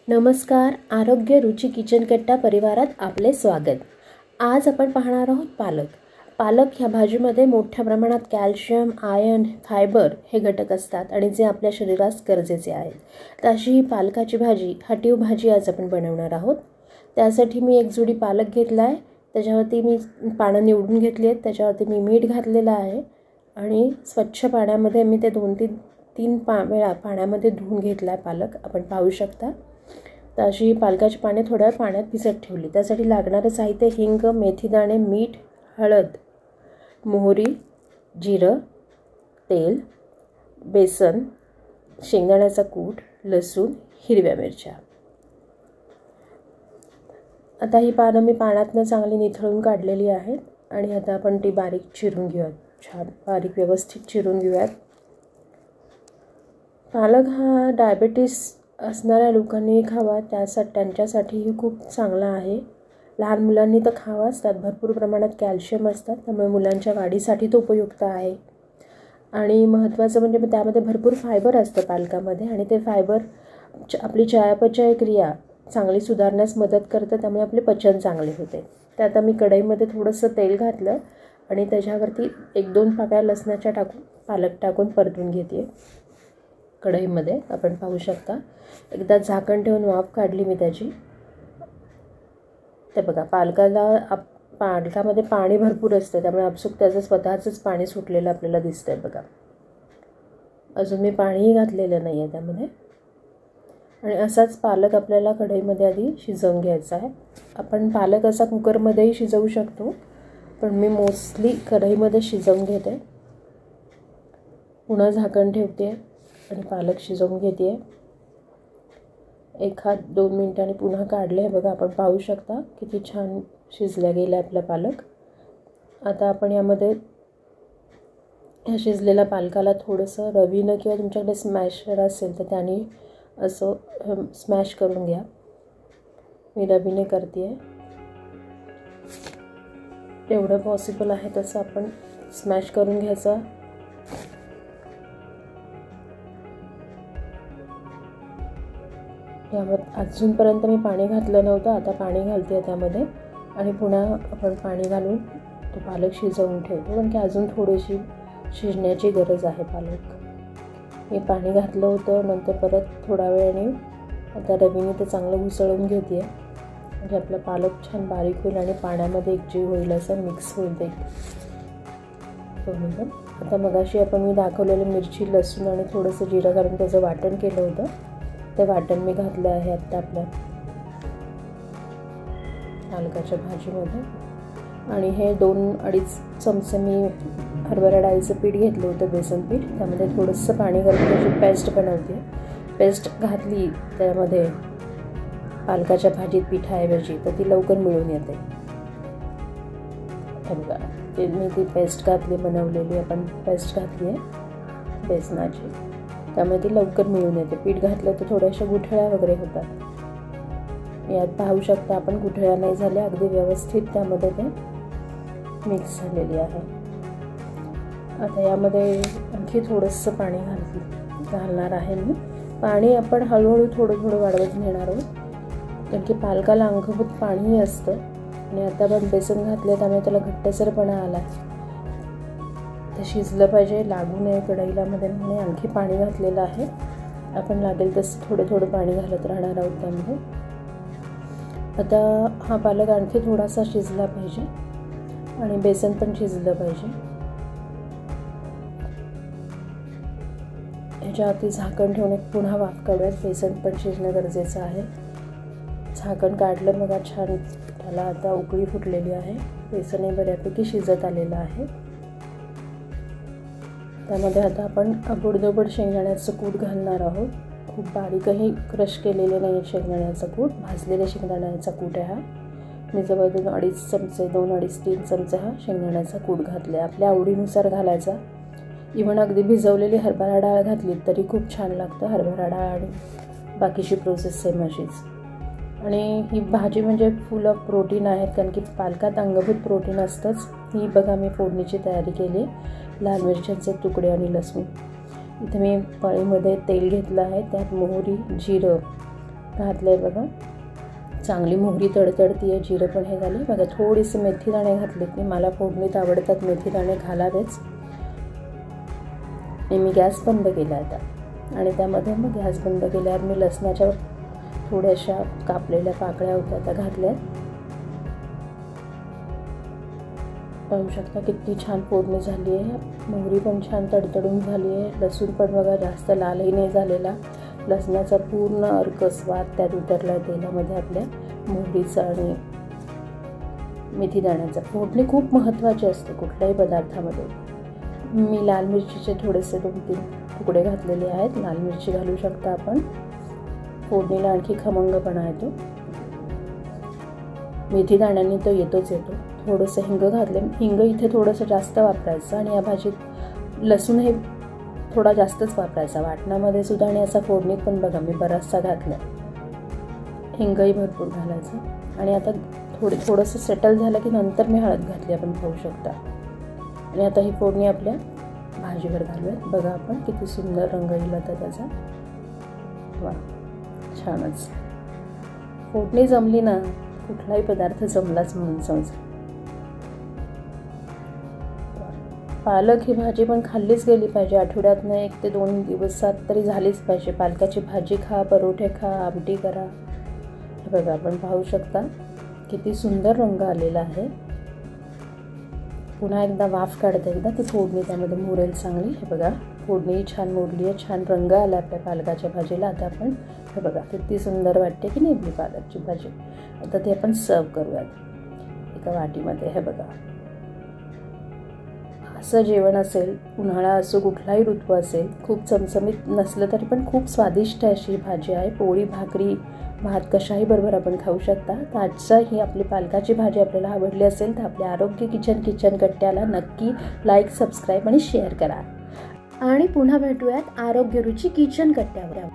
नमस्कार. आरोग्य रुची किचन कट्टा परिवारात आपले स्वागत. आज आपण पाहणार आहोत पालक ह्या भाजीमध्ये मोठ्या प्रमाणात कॅल्शियम, आयर्न, फायबर हे घटक असतात आणि जे आपल्या शरीरास गरजेचे आहेत. तर अशी ही पालकाची भाजी, हटीव भाजी आज आपण बनवणार आहोत. त्यासाठी मी एक जुडी पालक घेतला आहे. त्याच्यावरती मी पानं निवडून घेतली आहेत. त्याच्यावरती मी मीठ घातलेलं आहे आणि स्वच्छ पाण्यामध्ये मी ते 2-3 वेळा पाण्यामध्ये धुवून घेतला आहे पालक. आपण पाहू शकता. तर अशी पालकाची पाने थोड्या पाण्यात भिजत ठेवली. त्यासाठी लागणारे साहित्य: हिंग, मेथीदाणे, मीठ, हळद, मोहरी, जिरं, तेल, बेसन, शेंगदाण्याचा कूट, लसूण, हिरव्या मिरच्या. आता ही पानं मी पाण्यातनं चांगली निथळून काढलेली आहेत आणि आता आपण ती बारीक चिरून घेऊयात. छान बारीक व्यवस्थित चिरून घेऊयात. पालक हा डायबिटीस असणाऱ्या लोकांनी खावा, त्यांच्यासाठीही खूप चांगला आहे. लहान मुलांनी तर खावाच. त्यात भरपूर प्रमाणात कॅल्शियम असतात, त्यामुळे मुलांच्या वाढीसाठी तो उपयुक्त आहे. आणि महत्त्वाचं म्हणजे त्यामध्ये भरपूर फायबर असतं पालकामध्ये आणि ते फायबर आपली चयापचय क्रिया चांगली सुधारण्यास मदत करतं, त्यामुळे आपले पचन चांगले होते. तर आता मी कढईमध्ये थोडंसं तेल घातलं आणि त्याच्यावरती 1-2 पाकळ्या लसणाच्या पालक टाकून परतून घेते कढईमध्ये. आपण पाहू शकता. एकदा झाकण ठेवून वाफ काढली मी त्याची. ते बघा, पालकामध्ये पाणी भरपूर असतं, त्यामुळे आपसूक त्याचं स्वतःचंच पाणी सुटलेलं आपल्याला दिसतंय बघा. अजून मी पाणीही घातलेलं नाही आहे त्यामध्ये. आणि असाच पालक आपल्याला कढईमध्ये आधी शिजवून घ्यायचा आहे. आपण पालक असा कुकरमध्येही शिजवू शकतो, पण मी मोस्टली कढईमध्ये शिजवून घेते. पुन्हा झाकण ठेवते आणि पालक शिजवून घेते. 1-2 मिनिटांनी पुन्हा काढले. बघा, आपण पाहू शकता किती छान शिजल्या गेला आपला पालक. आता आपण यामध्ये शिजलेल्या पालकाला थोडंसं रवीनं किंवा तुमच्याकडे स्मॅशर असेल तर त्याने असं स्मॅश करून घ्या. मी रवीने करते आहे. जेवढं पॉसिबल आहे तसं आपण स्मॅश करून घ्यायचं. यामध्ये अजूनपर्यंत मी पाणी घातलं नव्हतं, आता पाणी घालते त्यामध्ये आणि पुन्हा आपण पाणी घालून तो पालक शिजवून ठेवतो, कारण की अजून थोडीशी शिजण्याची गरज आहे पालक. मी पाणी घातलं होतं, नंतर परत थोडा वेळाने आता रवीने ते चांगलं घुसळून घेते आहे, म्हणजे आपला पालक छान बारीक होईल आणि पाण्यामध्ये एकजीव होईल, असं मिक्स होईल ते. आता मगाशी मी दाखवलेलं मिरची, लसूण आणि थोडंसं जिरं घालून त्याचं वाटण केलं होतं, ते वाटण मी घातलं आहे आता आपल्या पालकाच्या भाजीमध्ये. आणि हे 2-2.5 चमचे मी हरभरा डाळीचं पीठ घेतलं होतं, बेसन पीठ. त्यामध्ये थोडंसं पाणी घालून त्याची पेस्ट बनवते. पेस्ट घातली त्यामध्ये पालकाच्या भाजीत पिठाऐवजी तर ती लवकर मिळून येते. बघा, मी ती पेस्ट घातली, बनवलेली आपण पेस्ट घातली आहे बेसनाची, त्यामुळे ती लवकर मिळून येते. पीठ घातलं तर थोड्याशा गुठळ्या वगैरे होतात. यात पाहू शकता आपण गुठळ्या नाही झाल्या, अगदी व्यवस्थित त्यामध्ये ते मिक्स झालेली आहे. आता यामध्ये आणखी थोडंसं पाणी घालणार आहे मी. पाणी आपण हळूहळू थोडं वाढवत नेणार आहोत, कारण की पालकाला अंगभूत पाणी असतं आणि आता आपण बेसन घातलं त्यामुळे त्याला घट्टसरपणा आला. ते शिजलं पाहिजे, लागू नये कढईला मध्ये, म्हणून आणखी पाणी घातलेलं आहे. आपण लागेल तसं थोडं पाणी घालत राहणार आहोत त्यामध्ये. आता हा पालक आणखी थोडासा शिजला पाहिजे आणि बेसन पण शिजलं पाहिजे. ह्याच्यावरती झाकण ठेवून पुन्हा वाफ काढूयात. बेसन पण शिजणं गरजेचं आहे. झाकण काढलं, बघा छान त्याला आता उकळी फुटलेली आहे. बेसनही बऱ्यापैकी शिजत आलेलं आहे. त्यामध्ये आता आपण आबडधोबड शेंगदाण्याचं कूट घालणार आहोत. खूप बारीकही क्रश केलेले नाही शेंगदाण्याचं कूट, भाजलेले शेंगदाण्याचा कूट आहे हा. मी जवळ 2-3 चमचे हा शेंगदाण्याचा कूट घातले. आपल्या आवडीनुसार घालायचा. इव्हन अगदी भिजवलेली हरभरा डाळ घातली तरी खूप छान लागतं. हरभरा डाळ आणि बाकीची प्रोसेस सेम अशीच. आणि ही भाजी म्हणजे फुल ऑफ प्रोटीन आहेत, कारण की पालकात अंगभूत प्रोटीन असतंच. ही बघा मी फोडणीची तयारी केली. लाल मिरच्यांचे तुकडे आणि लसूण. इथे मी पळीमध्ये तेल घेतलं आहे, त्यात मोहरी, जिरं, घातले बघा. चांगली मोहरी तडतडती आहे, जिरं पण हे झाले बघा. थोडीशी मेथीदाणे घातलेत मी, मला फोडणीत आवडतात मेथीदाणे, घालावेच. मी गॅस बंद केला आता आणि त्यामध्ये मग गॅस बंद केल्यावर मी लसणाच्या थोड्याशा कापलेल्या पाकळ्या होत्या त्या घातल्या. पाहू शकता किती छान फोडणी झाली आहे. मोहरी पण छान तडतडून झाली आहे. लसूण पण बघा जास्त लालही नाही झालेला. लसणाचा पूर्ण अर्क स्वाद त्यात उतरला तेलामध्ये आपल्या मोहरीचा आणि मेथीदाण्याचा. फोडणी खूप महत्त्वाची असते कुठल्याही पदार्थामध्ये. मी लाल मिरचीचे थोडेसे 2-3 तुकडे घातलेले आहेत. लाल मिरची घालू शकता आपण, फोडणीला आणखी खमंगपणा येतो. मेथीदाण्याने तो येतो. थोडंसं हिंग घातले. हिंग इथे थोडंसं जास्त वापरायचं आणि या भाजीत लसूण हे थोडा जास्तच वापरायचा वाटणामध्ये सुद्धा आणि असा फोडणीत पण बघा मी बराचसा घातला. हिंगही भरपूर घालायचं. आणि आता थोडंसं सेटल झालं की नंतर मी हळद घातली, आपण पाहू शकता. आणि आता ही फोडणी आपल्या भाजीवर घालूयात. बघा आपण किती सुंदर रंग येईल आता त्याचा. वा, छानच. फोडणी जमली ना कुठलाही पदार्थ जमलाच म्हणून समजा. पालक ही भाजी पण खाल्लीच गेली पाहिजे. आठवड्यातनं 1 ते 2 दिवसात तरी झालीच पाहिजे. पालकाची भाजी खा, परोठे खा, आमटी करा. हे बघा आपण पाहू शकता किती सुंदर रंग आलेला आहे. पुन्हा एकदा वाफ काढते, एकदा ती फोडणी त्यामध्ये मुरेल चांगली. हे बघा फोडणी छान मुरली आहे, छान रंग आला आपल्या पालकाच्या भाजीला. आता आपण हे बघा किती सुंदर वाटते की नाही आपली पालकची भाजी. आता ती आपण सर्व करूयात एका वाटीमध्ये. हे बघा असं जेवण असेल, उन्हाळा असो कुठलाही ऋतू असेल, खूप चमचमीत नसलं तरी पण खूप स्वादिष्ट अशी भाजी आहे. पोळी, भाकरी, भात कशाही बरोबर आपण खाऊ शकता. तर आजचा ही आपली पालकाची भाजी आपल्याला आवडली असेल तर आपल्या आरोग्य किचन कट्ट्याला नक्की लाईक, सबस्क्राईब आणि शेअर करा. आणि पुन्हा भेटूयात आरोग्य रुची किचन कट्ट्यावर.